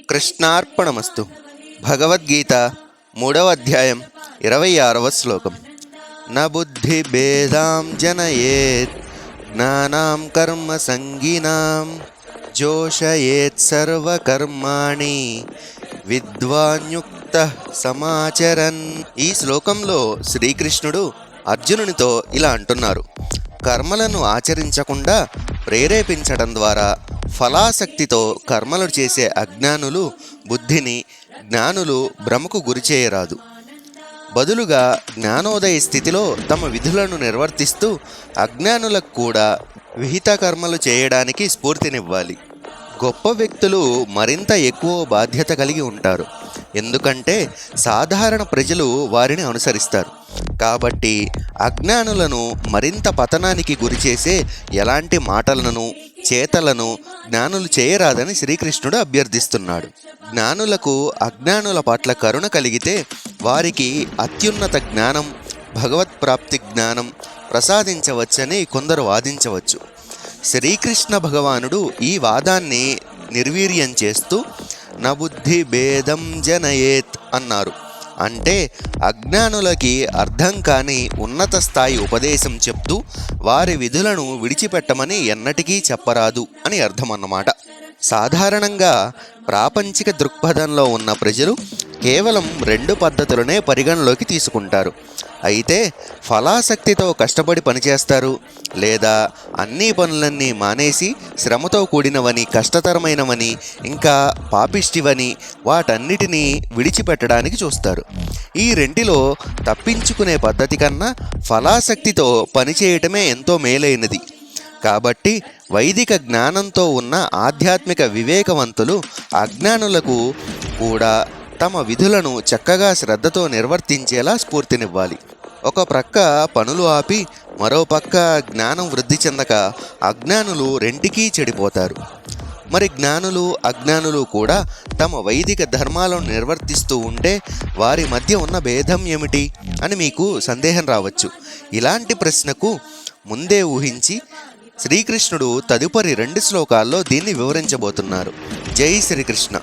కృష్ణార్పణమస్తు. భగవద్గీత 3వ అధ్యాయం 26వ శ్లోకం. న బుద్ధిభేదాం జనయేత్ జ్ఞానాం కర్మ సంగినాం జోషయేత్ సర్వకర్మాణి విద్వాన్యుక్త సమాచరన్. ఈ శ్లోకంలో శ్రీకృష్ణుడు అర్జునునితో ఇలా అంటున్నారు: కర్మలను ఆచరించకుండా ప్రేరేపించడం ద్వారా ఫలాసక్తితో కర్మలు చేసే అజ్ఞానులు బుద్ధిని, జ్ఞానులు భ్రమకు గురిచేయరాదు. బదులుగా జ్ఞానోదయ స్థితిలో తమ విధులను నిర్వర్తిస్తూ అజ్ఞానులకు కూడా విహిత కర్మలు చేయడానికి స్ఫూర్తినివ్వాలి. గొప్ప వ్యక్తులు మరింత ఎక్కువ బాధ్యత కలిగి ఉంటారు, ఎందుకంటే సాధారణ ప్రజలు వారిని అనుసరిస్తారు. కాబట్టి అజ్ఞానులను మరింత పతనానికి గురిచేసే ఎలాంటి మాటలను, చేతలను జ్ఞానులు చేయరాదని శ్రీకృష్ణుడు అభ్యర్థిస్తున్నాడు. జ్ఞానులకు అజ్ఞానుల పట్ల కరుణ కలిగితే వారికి అత్యున్నత జ్ఞానం, భగవత్ప్రాప్తి జ్ఞానం ప్రసాదించవచ్చని కొందరు వాదించవచ్చు. శ్రీకృష్ణ భగవానుడు ఈ వాదాన్ని నిర్వీర్యం చేస్తూ నబుద్ధి భేదం జనయేత్ అన్నారు. అంటే అజ్ఞానులకి అర్థం కాని ఉన్నత స్థాయి ఉపదేశం చెప్తూ వారి విధులను విడిచిపెట్టమని ఎన్నటికీ చెప్పరాదు అని అర్థం అన్నమాట. సాధారణంగా ప్రాపంచిక దృక్పథంలో ఉన్న ప్రజలు కేవలం 2 పద్ధతులనే పరిగణలోకి తీసుకుంటారు. అయితే ఫలాసక్తితో కష్టపడి పనిచేస్తారు, లేదా అన్ని పనులన్నీ మానేసి శ్రమతో కూడినవని, కష్టతరమైనవని, ఇంకా పాపిష్టివని వాటన్నిటినీ విడిచిపెట్టడానికి చూస్తారు. ఈ రెంటిలో తప్పించుకునే పద్ధతి కన్నా ఫలాసక్తితో పనిచేయటమే ఎంతో మేలైనది. కాబట్టి వైదిక జ్ఞానంతో ఉన్న ఆధ్యాత్మిక వివేకవంతులు అజ్ఞానులకు కూడా తమ విధులను చక్కగా శ్రద్ధతో నిర్వర్తించేలా స్ఫూర్తినివ్వాలి. ఒక ప్రక్క పనులు ఆపి మరో పక్క జ్ఞానం వృద్ధి చెందక అజ్ఞానులు రెంటికీ చెడిపోతారు. మరి జ్ఞానులు, అజ్ఞానులు కూడా తమ వైదిక ధర్మాలను నిర్వర్తిస్తూ ఉంటే వారి మధ్య ఉన్న భేదం ఏమిటి అని మీకు సందేహం రావచ్చు. ఇలాంటి ప్రశ్నకు ముందే ఊహించి శ్రీకృష్ణుడు తదుపరి 2 శ్లోకాల్లో దీన్ని వివరించబోతున్నారు. జై శ్రీకృష్ణ.